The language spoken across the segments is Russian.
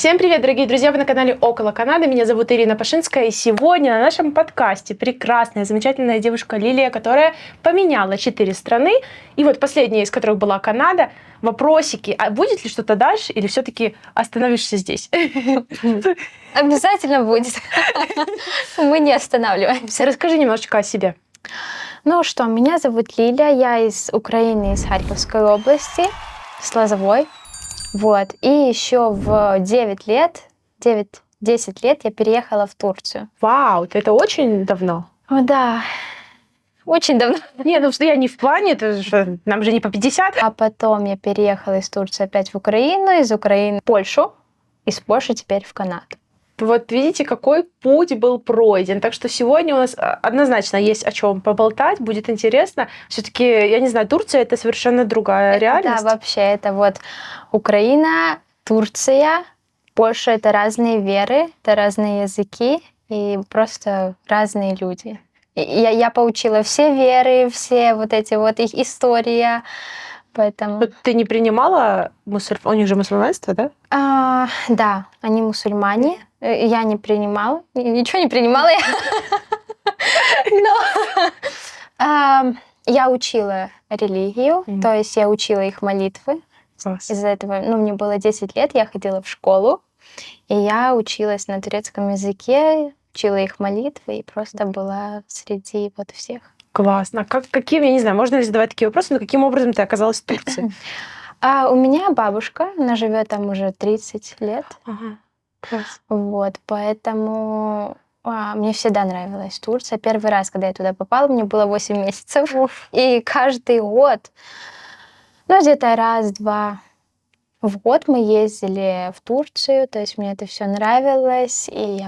Всем привет, дорогие друзья! Вы на канале Около Канады. Меня зовут Ирина Пашинская. И сегодня на нашем подкасте прекрасная, замечательная девушка Лилия, которая поменяла 4 страны. И вот последняя из которых была Канада. Вопросики. А будет ли что-то дальше или все-таки остановишься здесь? Обязательно будет. Мы не останавливаемся. Расскажи немножечко о себе. Ну что, меня зовут Лилия, я из Украины, из Харьковской области, с Лозовой. Вот. И еще в 10 лет я переехала в Турцию. Вау, это очень давно. О, да, очень давно. Не, ну я не в плане, нам же не по 50. А потом я переехала из Турции опять в Украину, из Украины в Польшу, из Польши теперь в Канаду. Вот видите, какой путь был пройден. Так что сегодня у нас однозначно есть о чем поболтать, будет интересно. Все-таки, я не знаю, Турция — это совершенно другая реальность. Да, вообще, это вот Украина, Турция, Польша — это разные веры, это разные языки и просто разные люди. И я поучила все веры, все вот эти вот их история, поэтому... Ты не принимала у них же мусульманство, да? Да, они мусульмане. Я не принимала, ничего не принимала. Но я учила религию, то есть я учила их молитвы. Из-за этого, мне было 10 лет, я ходила в школу, и я училась на турецком языке, учила их молитвы и просто была среди вот всех. Классно. Каким, я не знаю, можно ли задавать такие вопросы, но каким образом ты оказалась в Турции? У меня бабушка, она живет там уже 30 лет. Ага. Класс. Вот, поэтому мне всегда нравилась Турция. Первый раз, когда я туда попала, мне было 8 месяцев. И каждый год, где-то раз-два в год мы ездили в Турцию. То есть мне это все нравилось, и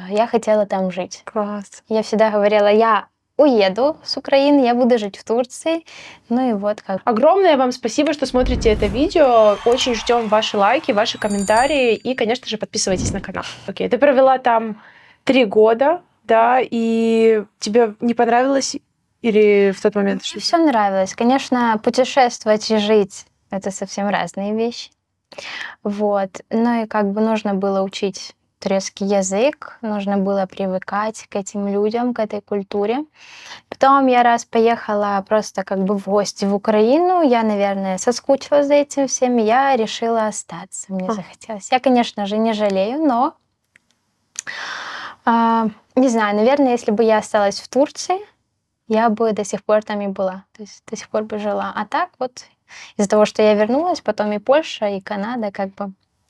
я хотела там жить. Класс. Я всегда говорила, я уеду с Украины, я буду жить в Турции. Ну и вот как. Огромное вам спасибо, что смотрите это видео. Очень ждем ваши лайки, ваши комментарии и, конечно же, подписывайтесь на канал. Окей, ты провела там 3 года, да, и тебе не понравилось или в тот момент? Мне все нравилось. Конечно, путешествовать и жить — это совсем разные вещи. Вот. Ну и нужно было учить турецкий язык, нужно было привыкать к этим людям, к этой культуре. Потом я раз поехала просто в гости в Украину, я, наверное, соскучилась за этим всем, и я решила остаться, мне захотелось. Я, конечно же, не жалею, но не знаю, наверное, если бы я осталась в Турции, я бы до сих пор там и была, то есть до сих пор бы жила. А так вот из-за того, что я вернулась, потом и Польша, и Канада,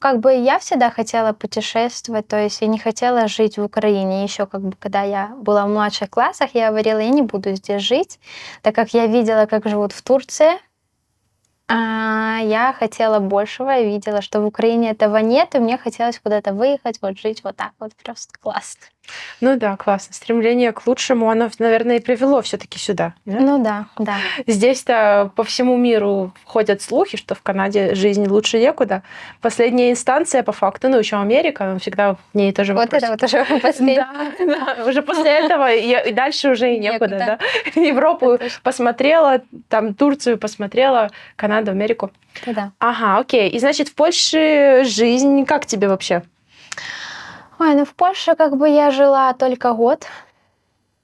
я всегда хотела путешествовать, то есть я не хотела жить в Украине. Еще когда я была в младших классах, я говорила, я не буду здесь жить, так как я видела, как живут в Турции. Я хотела большего, я видела, что в Украине этого нет, и мне хотелось куда-то выехать, жить вот так вот, просто классно. Ну да, классно. Стремление к лучшему, оно, наверное, и привело все-таки сюда. Да? Ну да. Здесь-то по всему миру ходят слухи, что в Канаде жизнь лучше некуда. Последняя инстанция, по факту, еще Америка, но всегда в ней тоже вопрос. Вот это вот уже последнее. Да, уже после этого и дальше уже и некуда, да. Европу посмотрела, там Турцию посмотрела, Канаду, Америку. Да. Ага, окей. И значит, в Польше жизнь как тебе вообще? В Польше я жила только год.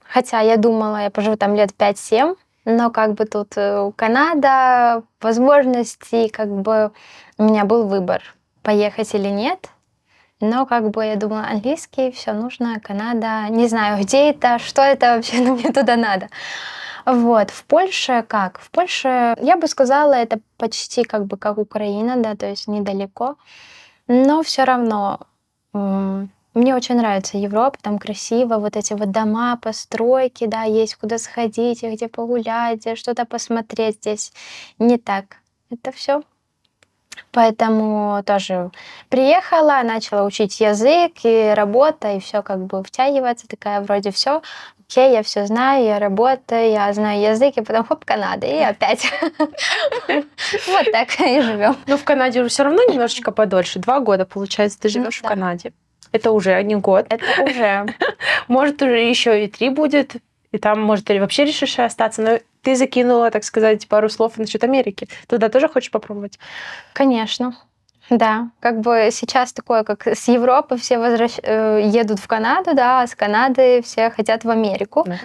Хотя я думала, я поживу там лет 5-7. Но тут Канада, возможности, у меня был выбор, поехать или нет. Но я думала, английский, все нужно, Канада. Не знаю, где это, что это вообще, но мне туда надо. Вот, в Польше как? В Польше, я бы сказала, это почти как Украина, да, то есть недалеко. Но все равно мне очень нравится Европа, там красиво, вот эти вот дома, постройки, да, есть куда сходить, где погулять, где что-то посмотреть. Здесь не так. Это все. Поэтому тоже приехала, начала учить язык, и работа, и все втягиваться, такая вроде все. Окей, я все знаю, я работаю, я знаю язык, и потом Канада, и опять. Вот так и живем. В Канаде уже все равно немножечко подольше. 2 года, получается, ты живешь в Канаде. Это уже 1 год. Это уже. Может, уже еще и 3 будет. И там, может, ты вообще решишь остаться. Но ты закинула, так сказать, пару слов насчет Америки. Туда тоже хочешь попробовать? Конечно. Да, как бы сейчас такое, как с Европы все едут в Канаду, да, а с Канады все хотят в Америку. Да.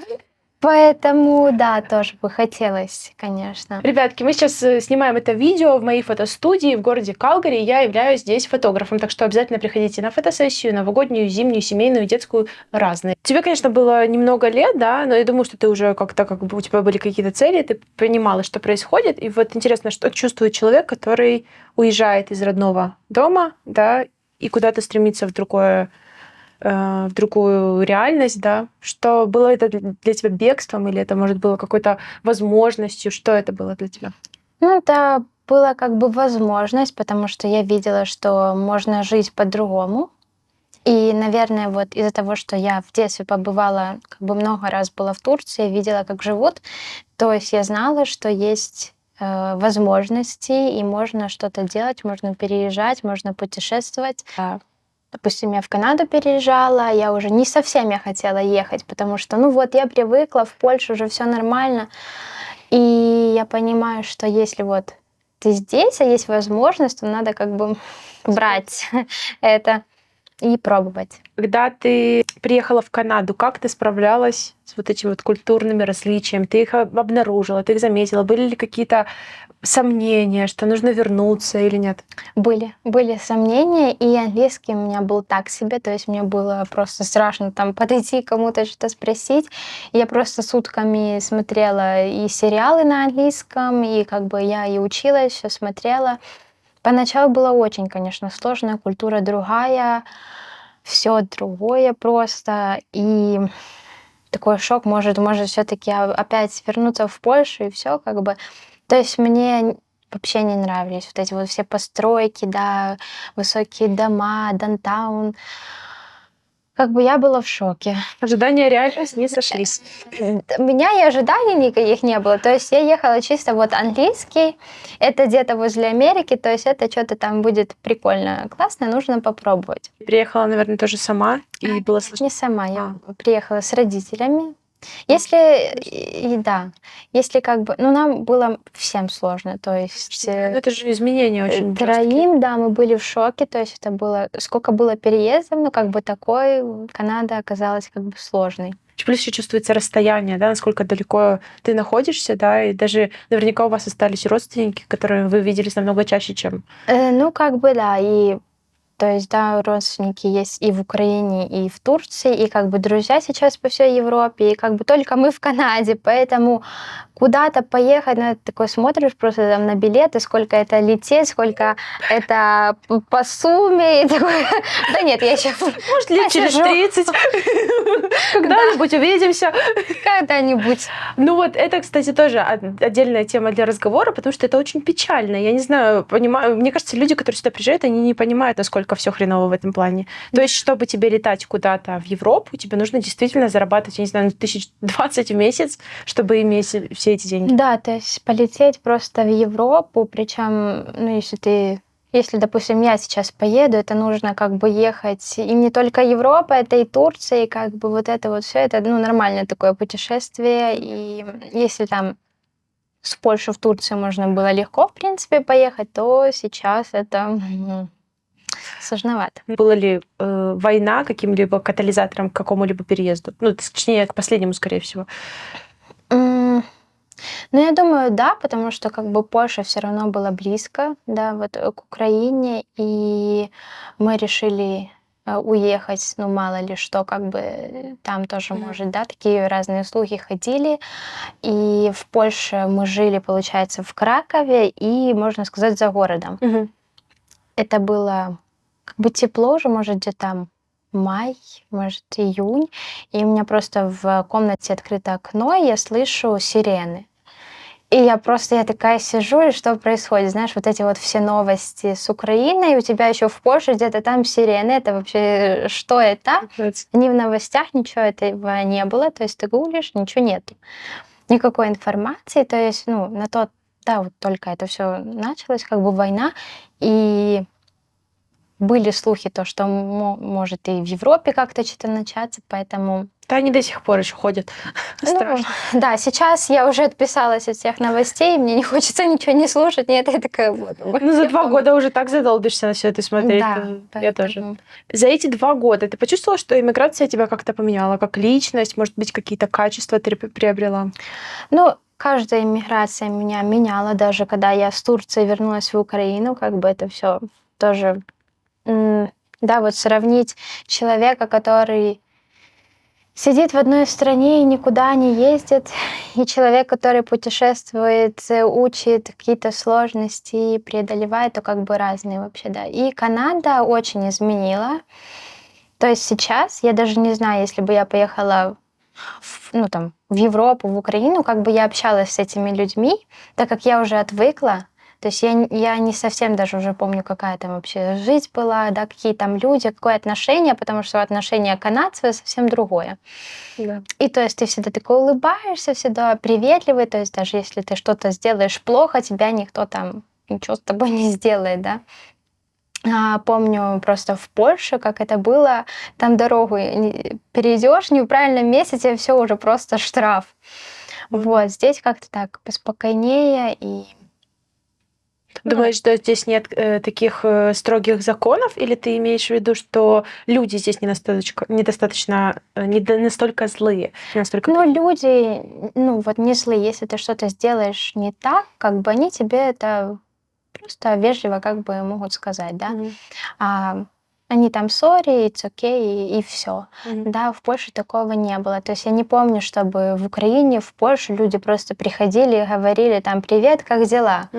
Поэтому, да, тоже бы хотелось, конечно. Ребятки, мы сейчас снимаем это видео в моей фотостудии в городе Калгари. Я являюсь здесь фотографом, так что обязательно приходите на фотосессию, новогоднюю, зимнюю, семейную, детскую, разные. Тебе, конечно, было немного лет, да, но я думаю, что ты уже как-то, как бы у тебя были какие-то цели, ты понимала, что происходит. И вот интересно, что чувствует человек, который уезжает из родного дома, да, и куда-то стремится в другую реальность, да. Что было это для тебя бегством или это, может, было какой-то возможностью? Что это было для тебя? Ну, это была как бы возможность, потому что я видела, что можно жить по-другому. И, наверное, вот из-за того, что я в детстве побывала, как бы много раз была в Турции, видела, как живут, то есть я знала, что есть возможности, и можно что-то делать, можно переезжать, можно путешествовать. Допустим, я в Канаду переезжала, я уже не совсем я хотела ехать, потому что, ну вот, я привыкла, в Польше уже все нормально. И я понимаю, что если вот ты здесь, а есть возможность, то надо как бы брать это и пробовать. Когда ты приехала в Канаду, как ты справлялась с вот этими вот культурными различиями? Ты их обнаружила, ты их заметила? Были ли какие-то сомнения, что нужно вернуться или нет? Были сомнения, и английский у меня был так себе, то есть мне было просто страшно там подойти кому-то что-то спросить. Я просто сутками смотрела и сериалы на английском, и как бы я и училась, все смотрела. Поначалу было очень, конечно, сложно, культура другая, все другое просто, и такой шок, может все-таки опять вернуться в Польшу и все как бы. То есть мне вообще не нравились вот эти вот все постройки, да, высокие дома, даунтаун. Как бы я была в шоке. Ожидания и реальность не сошлись. У меня и ожиданий никаких не было. То есть я ехала чисто вот английский. Это где-то возле Америки, то есть это что-то там будет прикольно, классно, нужно попробовать. Приехала, наверное, тоже сама, и было сложно. Не сама, я приехала с родителями. Если, да, если как бы, ну, нам было всем сложно, то есть Ну, это же изменения очень жесткие. троим, да, мы были в шоке, то есть это было, сколько было переездов, ну, как бы такой, Канада оказалась как бы сложной. Плюс еще чувствуется расстояние, да, насколько далеко ты находишься, да, и даже наверняка у вас остались родственники, которые вы виделись намного чаще, чем... Ну, как бы, да, и то есть, да, родственники есть и в Украине, и в Турции, и как бы друзья сейчас по всей Европе, и как бы только мы в Канаде, поэтому куда-то поехать, ну, ты такой смотришь просто там на билеты, сколько это лететь, сколько это по сумме, и такой, да нет, я еще Может, лет через 30 когда-нибудь увидимся. когда-нибудь. Ну вот это, кстати, тоже отдельная тема для разговора, потому что это очень печально. Я не знаю, понимаю, мне кажется, люди, которые сюда приезжают, они не понимают, насколько все хреново в этом плане. То есть, чтобы тебе летать куда-то в Европу, тебе нужно действительно зарабатывать, я не знаю, 1020 в месяц, чтобы иметь все эти деньги. Да, то есть полететь просто в Европу, причем, ну, если, допустим, я сейчас поеду, это нужно как бы ехать, и не только Европа, это и Турция, и как бы вот это вот все, это, ну, нормальное такое путешествие, и если там с Польши в Турцию можно было легко, в принципе, поехать, то сейчас это сложновато. Была ли война каким-либо катализатором к какому-либо переезду? Ну, точнее, к последнему, скорее всего. Ну, я думаю, да, потому что как бы Польша все равно была близко, да, вот к Украине, и мы решили уехать, ну, мало ли что, как бы там тоже может, да, такие разные слухи ходили. И в Польше мы жили, получается, в Кракове и, можно сказать, за городом. Это было как бы тепло уже, может, где-то май, может, июнь. И у меня просто в комнате открыто окно, и я слышу сирены. И я такая сижу, и что происходит? Знаешь, вот эти вот все новости с Украиной, у тебя еще в Польше где-то там сирены, это вообще что это? Ни в новостях ничего этого не было, то есть ты гуглишь, ничего нету. Никакой информации, то есть, ну, на тот, да, вот только это все началось, как бы война, и были слухи, то, что может и в Европе как-то что-то начаться, поэтому... Да, они до сих пор еще ходят. Страшно. Да, сейчас я уже отписалась от всех новостей, мне не хочется ничего не слушать, нет, я такая вот. Ну, за 2 года уже так задолбишься на все это смотреть. Да, Я тоже. За эти 2 года ты почувствовала, что иммиграция тебя как-то поменяла, как личность, может быть, какие-то качества ты приобрела? Ну, каждая иммиграция меня меняла, даже когда я с Турции вернулась в Украину, как бы это все тоже... Да, вот сравнить человека, который сидит в одной стране и никуда не ездит, и человек, который путешествует, учит какие-то сложности и преодолевает, то как бы разные вообще, да. И Канада очень изменила. То есть сейчас я даже не знаю, если бы я поехала в Европу, в Украину, как бы я общалась с этими людьми, так как я уже отвыкла. То есть я не совсем даже уже помню, какая там вообще жизнь была, да, какие там люди, какое отношение, потому что отношение канадцев совсем другое. Да. И то есть ты всегда такой улыбаешься, всегда приветливый, то есть даже если ты что-то сделаешь плохо, тебя никто там ничего с тобой не сделает, да. Помню просто в Польше, как это было, там дорогу перейдешь не в правильном месте, тебе все уже просто штраф. Вот, здесь как-то так поспокойнее и... Думаешь, что здесь нет таких строгих законов, или ты имеешь в виду, что люди здесь не настолько злые? Не настолько... Ну, люди, вот не злые, если ты что-то сделаешь не так, как бы они тебе это просто вежливо как бы могут сказать, да. Они там sorry, it's okay, и все. Да, в Польше такого не было. То есть я не помню, чтобы в Украине, в Польше люди просто приходили и говорили там привет, как дела?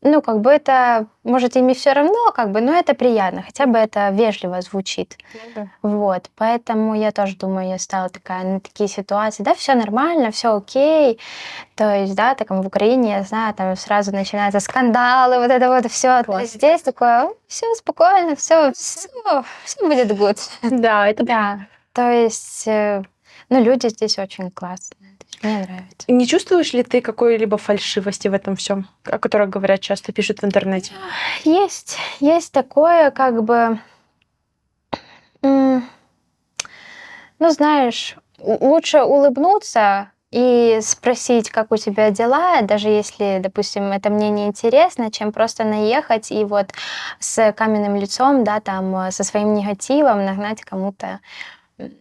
Ну, как бы это, может, ими все равно, как бы, но это приятно, хотя бы это вежливо звучит. Вот, поэтому я тоже думаю, я стала такая на такие ситуации, да, все нормально, все окей. То есть, да, так в Украине, я знаю, там сразу начинаются скандалы, вот это вот все. Здесь такое, все спокойно, все будет good. Да, это... Да, то есть, люди здесь очень классные. Мне нравится. Не чувствуешь ли ты какой-либо фальшивости в этом всем, о которой говорят, часто пишут в интернете? Есть такое, как бы, знаешь, лучше улыбнуться и спросить, как у тебя дела, даже если, допустим, это мне не интересно, чем просто наехать и вот с каменным лицом, да, там, со своим негативом нагнать кому-то,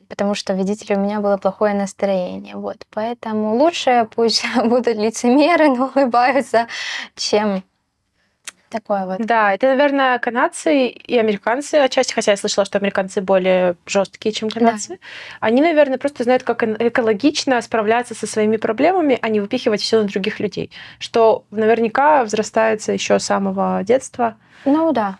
потому что, видите ли, у меня было плохое настроение. Вот, поэтому лучше пусть будут лицемеры, но улыбаются, чем такое вот. Да, это, наверное, канадцы и американцы отчасти, хотя я слышала, что американцы более жесткие, чем канадцы. Да. Они, наверное, просто знают, как экологично справляться со своими проблемами, а не выпихивать все на других людей, что наверняка взрастается еще с самого детства. Ну да.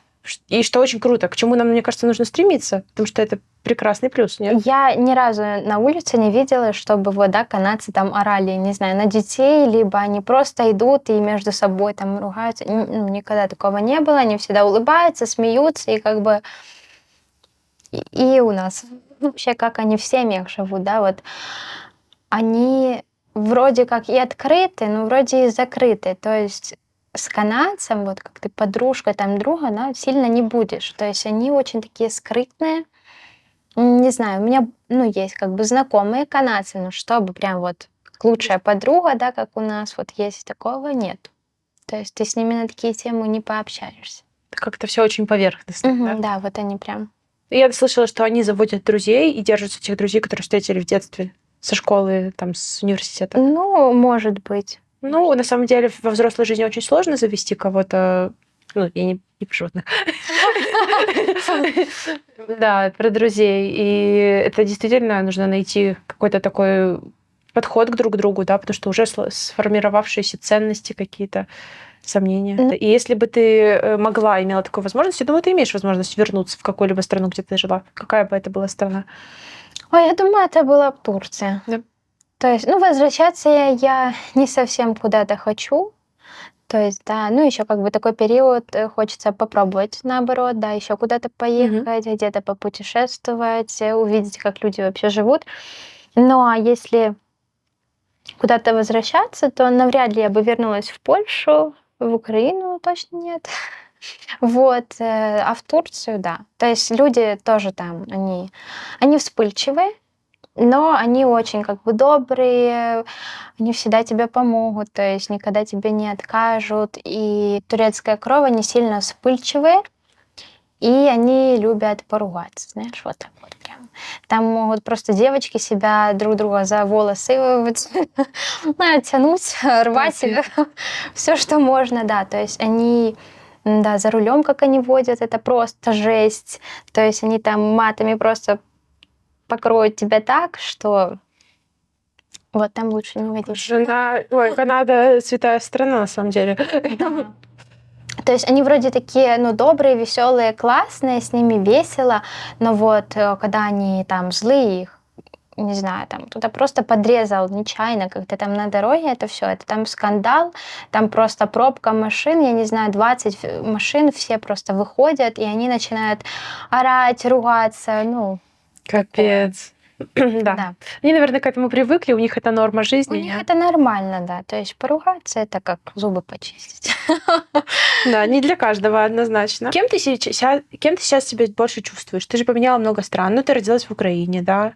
И что очень круто, к чему нам, мне кажется, нужно стремиться, потому что это прекрасный плюс, нет? Я ни разу на улице не видела, чтобы канадцы там орали, не знаю, на детей, либо они просто идут и между собой там ругаются. Никогда такого не было. Они всегда улыбаются, смеются, и как бы... И у нас вообще, как они в семьях живут, да, вот они вроде как и открыты, но вроде и закрыты. То есть с канадцем, вот как ты подружка там друга, да, сильно не будешь. То есть они очень такие скрытные. Не знаю, у меня, есть как бы знакомые канадцы, но чтобы прям вот лучшая подруга, да, как у нас, вот есть, такого нет. То есть ты с ними на такие темы не пообщаешься. Как-то все очень поверхностно, да? Да, вот они прям. Я слышала, что они заводят друзей и держатся тех друзей, которые встретили в детстве, со школы, там, с университета. Может быть. На самом деле, во взрослой жизни очень сложно завести кого-то. Я не про животных. Да, про друзей. И это действительно нужно найти какой-то такой подход к друг другу, да, потому что уже сформировавшиеся ценности какие-то, сомнения. И если бы ты могла, имела такую возможность, я думаю, ты имеешь возможность вернуться в какую-либо страну, где ты жила. Какая бы это была страна? Ой, я думаю, это была Турция. Да. То есть, возвращаться я не совсем куда-то хочу. То есть, да, еще как бы такой период хочется попробовать, наоборот, да, еще куда-то поехать, где-то попутешествовать, увидеть, как люди вообще живут. Ну, а если куда-то возвращаться, то навряд ли я бы вернулась в Польшу, в Украину точно нет. Вот, а в Турцию, да. То есть люди тоже там, они вспыльчивые, но они очень как бы добрые, они всегда тебе помогут, то есть никогда тебе не откажут. И турецкая кровь, они сильно вспыльчивые, и они любят поругаться, знаешь, вот так вот прям. Там могут просто девочки себя друг друга за волосы тянуть, рвать все, что можно, да. То есть они, да, за рулем, как они водят, это просто жесть. То есть они там матами просто покроют тебя так, что вот там лучше не водить. Канада святая страна, на самом деле. Да. То есть они вроде такие, ну, добрые, веселые, классные, с ними весело, но вот когда они там злые, их, не знаю, там кто-то просто подрезал нечаянно как-то там на дороге, это все, это там скандал, там просто пробка машин, я не знаю, 20 машин, все просто выходят, и они начинают орать, ругаться, ну, Капец. Да. да. Они, наверное, к этому привыкли, у них это норма У жизни. них это нормально, да, то есть поругаться это как зубы почистить. Да, не для каждого однозначно. Кем ты сейчас себя больше чувствуешь? Ты же поменяла много стран, ну ты родилась в Украине, да?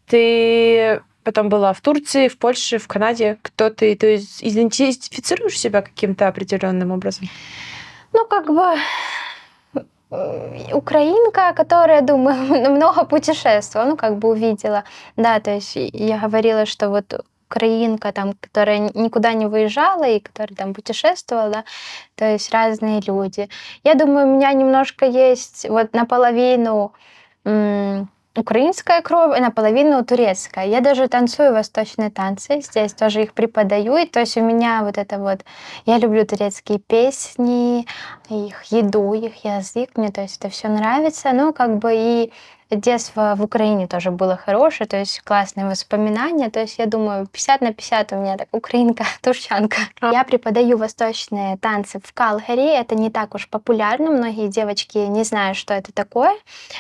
Ты потом была в Турции, в Польше, в Канаде. Кто ты? То есть идентифицируешь себя каким-то определенным образом? Ну, как бы украинка, которая, думаю, много путешествовала, ну, как бы увидела. Да, то есть я говорила, что вот украинка, там, которая никуда не выезжала и которая там путешествовала, да, то есть разные люди. Я думаю, у меня немножко есть вот наполовину украинская кровь и наполовину турецкая. Я даже танцую восточные танцы, здесь тоже их преподаю, и то есть у меня вот это вот, я люблю турецкие песни, их еду, их язык, мне то есть это все нравится, ну как бы и детство в Украине тоже было хорошее, то есть классные воспоминания, то есть я думаю 50/50 у меня так украинка, турчанка. Я преподаю восточные танцы в Калгари, это не так уж популярно, многие девочки не знают, что это такое,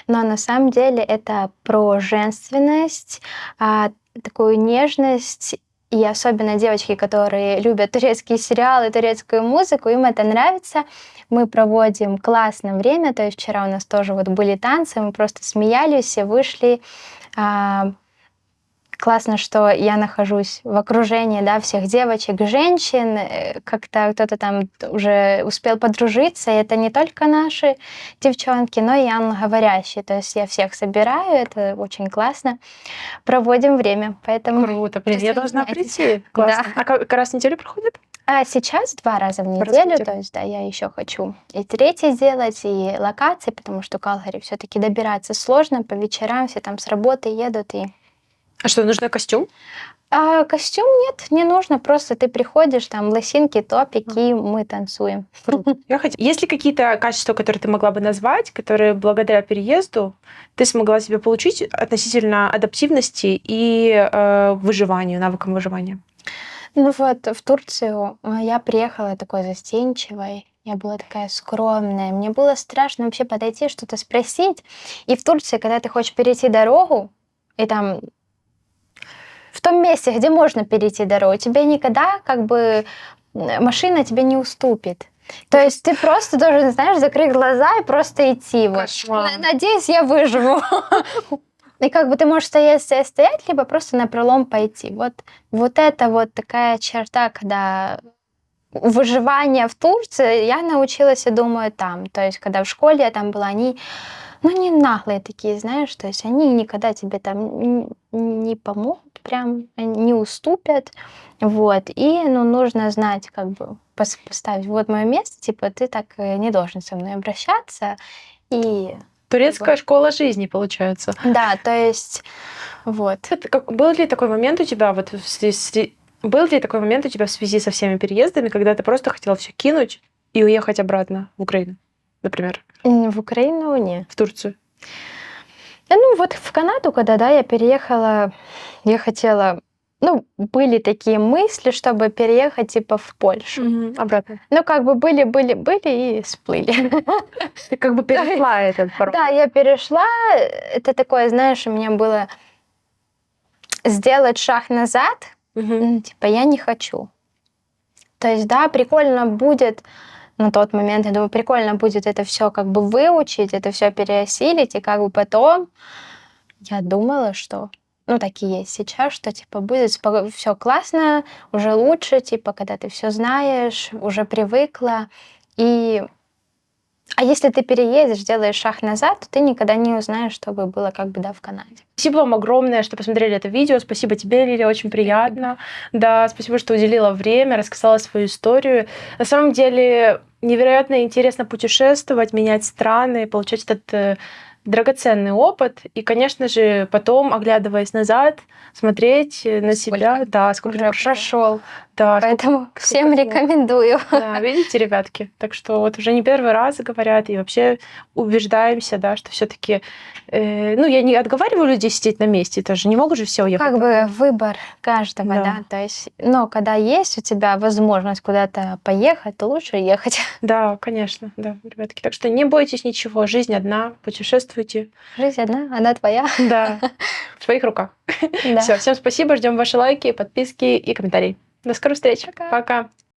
но на самом деле это про женственность, такую нежность. И особенно девочки, которые любят турецкие сериалы, турецкую музыку, им это нравится. Мы проводим классное время. То есть вчера у нас тоже вот были танцы, мы просто смеялись, все вышли. Классно, что я нахожусь в окружении, да, всех девочек, женщин, как-то кто-то там уже успел подружиться, и это не только наши девчонки, но и англоговорящие, то есть я всех собираю, это очень классно, проводим время, поэтому... Круто, блин, я должна присоединяйтесь. прийти. Классно. Да. А как раз в неделю проходит? А сейчас 2 раза в Раз в неделю, неделю. то есть, да, я еще хочу и третий сделать, и локации, потому что в Калгари все-таки добираться сложно, по вечерам все там с работы едут, и А что, нужно костюм? костюм нет, не нужно, просто ты приходишь, там лосинки, топик, и мы танцуем. Круто. Есть ли какие-то качества, которые ты могла бы назвать, которые благодаря переезду ты смогла себе получить относительно адаптивности и выживанию, навыкам выживания? Ну вот, в Турцию я приехала такой застенчивой, я была такая скромная, мне было страшно вообще подойти, что-то спросить. И в Турции, когда ты хочешь перейти дорогу, и там в том месте, где можно перейти дорогу, тебе никогда как бы машина тебе не уступит. То есть ты просто должен, знаешь, закрыть глаза и просто идти. Вот. Кошмар. Надеюсь, я выживу. И как бы ты можешь стоять, либо просто напролом пойти. Вот это вот такая черта, когда выживание в Турции я научилась, я думаю, там. То есть, когда в школе я там была, они, ну, не наглые такие, знаешь, то есть они никогда тебе там не помогут, прям не уступят. Вот. И, ну, нужно знать, как бы, поставить вот мое место, типа, ты так не должен со мной обращаться. И Турецкая школа жизни, получается. да, то есть, вот. Был ли такой момент у тебя вот был ли такой момент у тебя в связи со всеми переездами, когда ты просто хотела все кинуть и уехать обратно в Украину, например, В Украину не. в Турцию? Да, ну вот в Канаду, когда, да, я переехала, я хотела, ну, были такие мысли, чтобы переехать типа в Польшу. Обратно. Ну, как бы были и сплыли. Ты как бы перешла этот порог. Да, я перешла. Это такое, знаешь, у меня было сделать шаг назад, Мгм. типа я не хочу. То есть, да, прикольно будет на тот момент. Я думаю, прикольно будет это все как бы выучить, это все переосилить, и как бы потом я думала, что, ну, так и есть сейчас, что, типа, будет все классно, уже лучше, типа, когда ты все знаешь, уже привыкла. И а если ты переедешь, делаешь шаг назад, то ты никогда не узнаешь, что бы было как бы, да, в Канаде. Спасибо вам огромное, что посмотрели это видео. Спасибо тебе, Лилия, очень приятно. Да, спасибо, что уделила время, рассказала свою историю. На самом деле невероятно интересно путешествовать, менять страны, получать этот драгоценный опыт. И, конечно же, потом, оглядываясь назад, смотреть на себя. Да, сколько Уже прошел. Да, Поэтому всем сколько лет. рекомендую. Да, видите, ребятки? Так что вот уже не первый раз говорят, и вообще убеждаемся, да, что все-таки, ну, я не отговариваю людей сидеть на месте, это же не могут же все уехать. Как бы выбор каждого, Да. да. То есть, но когда есть у тебя возможность куда-то поехать, то лучше ехать. Да, конечно, да, ребятки. Так что не бойтесь ничего, жизнь одна, путешествуйте. Жизнь одна, она твоя. Да, в своих руках. Да. Все, всем спасибо, ждем ваши лайки, подписки и комментарии. До скорых встреч. Пока. Пока.